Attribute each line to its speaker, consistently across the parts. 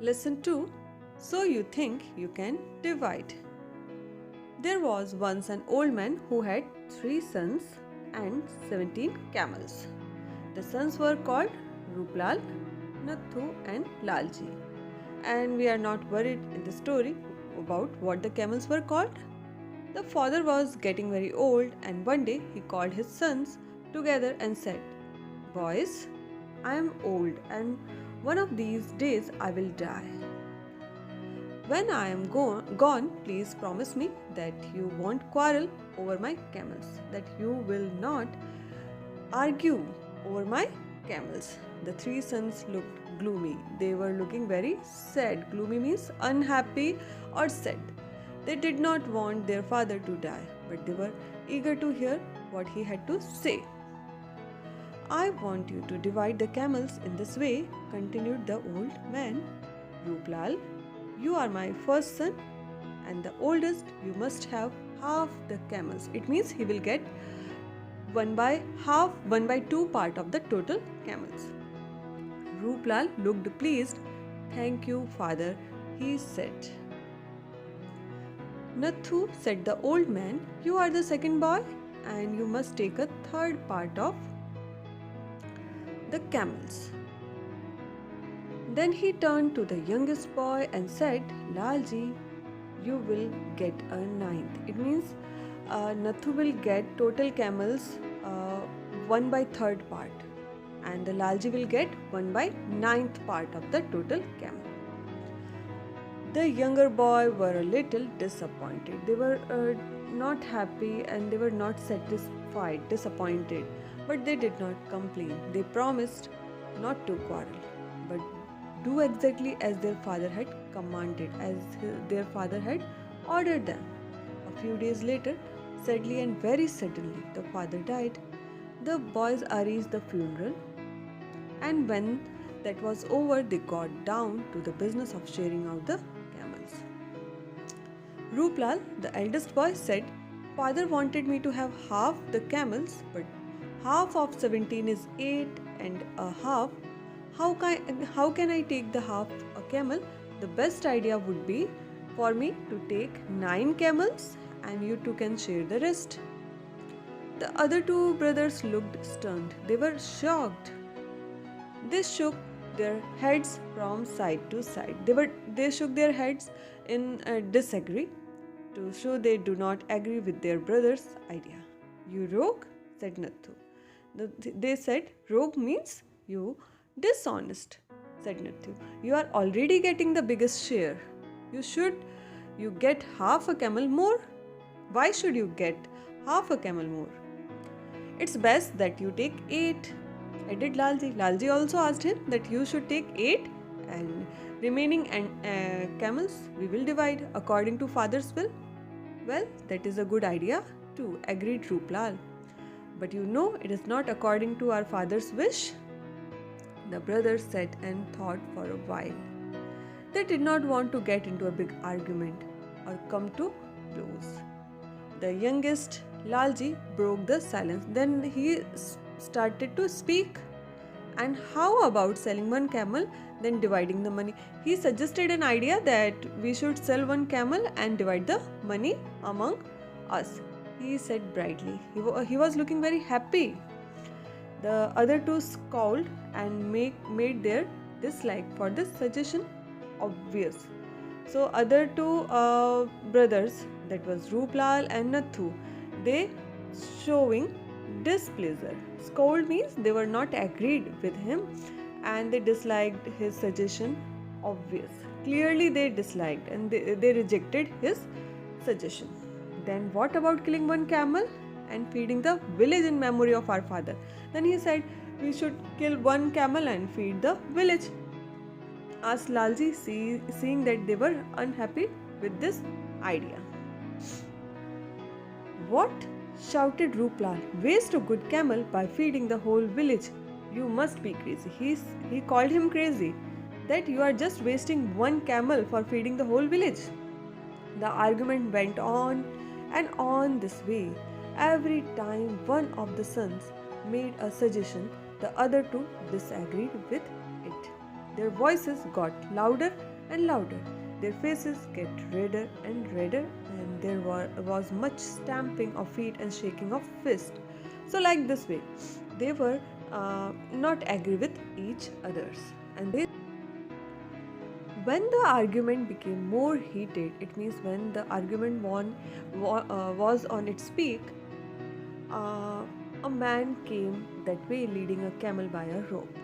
Speaker 1: Lesson 2. So you think you can divide. There was once an old man who had 3 sons and 17 camels. The sons were called Ruplal, Nathu, and Lalji. And we are not worried in the story about what the camels were called. The father was getting very old, and one day he called his sons together and said, "Boys, I am old, and one of these days I will die. When I am gone, please promise me that you won't quarrel over my camels, that you will not argue over my camels." The 3 sons looked gloomy. They were looking very sad. Gloomy means unhappy or sad. They did not want their father to die, but they were eager to hear what he had to say. "I want you to divide the camels in this way," continued the old man. "Ruplal, you are my first son, and the oldest. You must have half the camels. It means he will get 1/2 part of the total camels." Ruplal looked pleased. "Thank you, father," he said. "Nathu," said the old man, "you are the second boy, and you must take a third part of the camels." Then he turned to the youngest boy and said, "Lalji, you will get a ninth." It means Nathu will get total camels 1/3 part, and the Lalji will get 1/9 part of the total camel. The younger boy were a little disappointed. They were not happy and they were not satisfied, disappointed, but they did not complain. They promised not to quarrel, but do exactly as their father had commanded, as their father had ordered them. A few days later, sadly and very suddenly, the father died. The boys arranged the funeral, and when that was over, they got down to the business of sharing out the camels. Ruplal, the eldest boy, said, "Father wanted me to have half the camels, but half of 17 is 8 and a half. How can I take the half a camel? The best idea would be for me to take 9 camels, and you two can share the rest." The other 2 brothers looked stunned. They were shocked. They shook their heads from side to side. They shook their heads in disagree to show they do not agree with their brother's idea. "You rogue," said Nathu. They said, "Rogue means you dishonest," said Nathu. "You are already getting the biggest share. You get half a camel more. Why should you get half a camel more? It's best that you take 8, added Lalji. Lalji also asked him that you should take 8, and remaining camels we will divide according to father's will. "Well, that is a good idea too," agreed Ruplal. "But you know it is not according to our father's wish." The brothers sat and thought for a while. They did not want to get into a big argument or come to blows. The youngest, Lalji, broke the silence. Then he started to speak. "And how about selling 1 camel, then dividing the money?" He suggested an idea that we should sell 1 camel and divide the money among us. He said brightly. He was looking very happy. The other 2 scowled and made their dislike for this suggestion obvious. So other 2 brothers, that was Ruplal and Nathu, they showing displeasure. Scold means they were not agreed with him and they disliked his suggestion obvious. Clearly they disliked and they rejected his suggestion. "Then what about killing 1 camel and feeding the village in memory of our father?" Then he said, "We should kill 1 camel and feed the village," asked Lalji, seeing that they were unhappy with this idea. "What?" shouted Ruplal. "Waste a good camel by feeding the whole village? You must be crazy." He called him crazy, that you are just wasting 1 camel for feeding the whole village. The argument went on and on this way. Every time one of the sons made a suggestion, the other 2 disagreed with it. Their voices got louder and louder. Their faces get redder and redder, and there was much stamping of feet and shaking of fists. So, like this way, they were not agree with each others, and when the argument became more heated, it means when the argument was on its peak, uh, a man came that way leading a camel by a rope.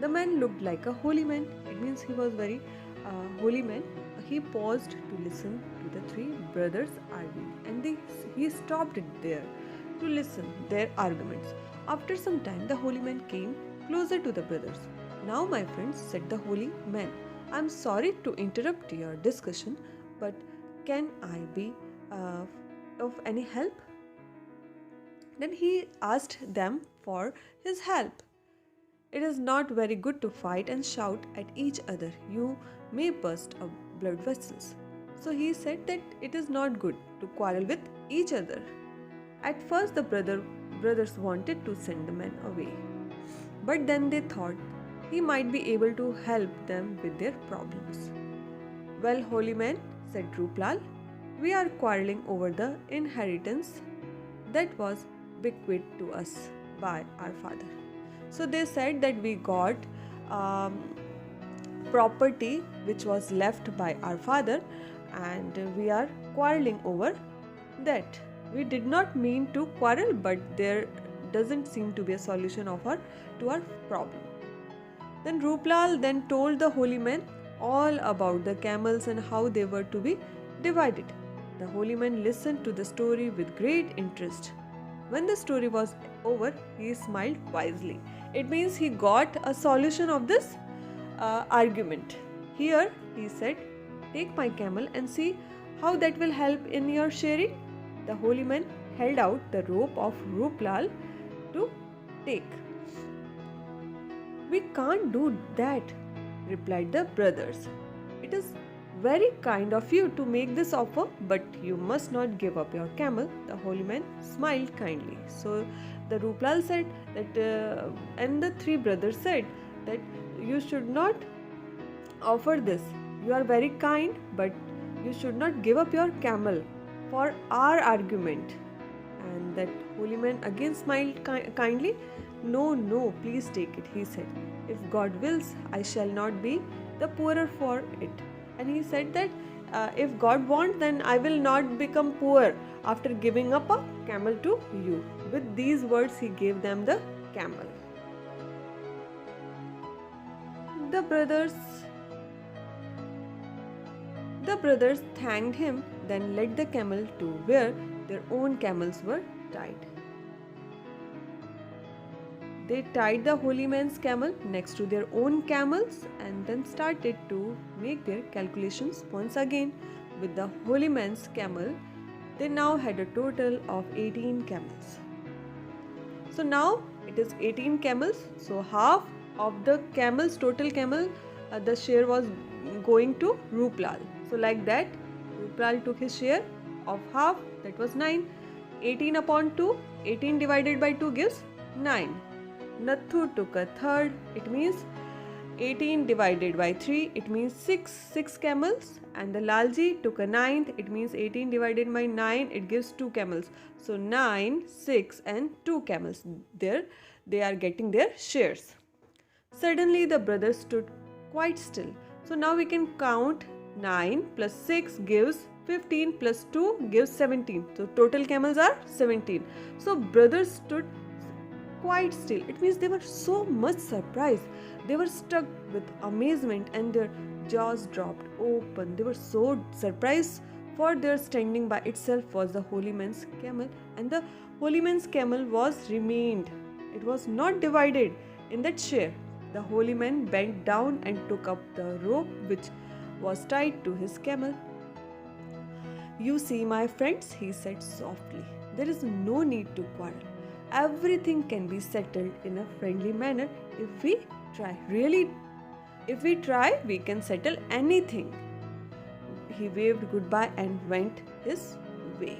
Speaker 1: The man looked like a holy man. It means he was very holy man. He paused to listen to the three brothers arguing, and he stopped it there to listen their arguments. After some time, the holy man came closer to the brothers. Now, my friends, said the holy man, I'm sorry to interrupt your discussion, but can I be of any help? Then he asked them for his help. It is not very good to fight and shout at each other. You may burst a blood vessels. So he said that it is not good to quarrel with each other. At first the brothers wanted to send the man away. But then they thought he might be able to help them with their problems. Well, holy man, said Ruplal, we are quarreling over the inheritance that was bequeathed to us by our father. So they said that we got property which was left by our father, and we are quarreling over that. We did not mean to quarrel, but there doesn't seem to be a solution to our problem. Then Ruplal then told the holy man all about the camels and how they were to be divided. The holy man listened to the story with great interest. When the story was over, he smiled wisely. It means he got a solution of this argument. Here, he said, take my camel and see how that will help in your sharing. The holy man held out the rope of Ruplal to take. We can't do that, replied the brothers. It is very kind of you to make this offer, but you must not give up your camel. The holy man smiled kindly. So the Ruplal said that, and the three brothers said that you should not offer this. You are very kind, but you should not give up your camel for our argument. And that holy man again smiled kindly. No, please take it, he said. If God wills, I shall not be the poorer for it. And he said that if God wants, then I will not become poor after giving up a camel to you. With these words, he gave them the camel. The brothers thanked him, then led the camel to where their own camels were tied. They tied the holy man's camel next to their own camels and then started to make their calculations once again. With the holy man's camel, they now had a total of 18 camels. So now it is 18 camels. So half of the camels, total camel, the share was going to Ruplal. So like that, Ruplal took his share of half, that was 9. 18 upon 2, 18 divided by 2 gives 9. Nathu took a third, it means 18 divided by 3, it means 6 camels. And the Lalji took a ninth, it means 18 divided by 9, it gives 2 camels. So 9, 6 and 2 camels. There they are getting their shares. Suddenly the brothers stood quite still. So now we can count 9 plus 6 gives 15 plus 2 gives 17. So total camels are 17. So brothers stood quite still. It means they were so much surprised. They were struck with amazement and their jaws dropped open. They were so surprised, for there standing by itself was the holy man's camel, and the holy man's camel was remained. It was not divided in that share. The holy man bent down and took up the rope which was tied to his camel. You see, my friends, he said softly, there is no need to quarrel. Everything can be settled in a friendly manner if we try. Really, if we try, we can settle anything. He waved goodbye and went his way.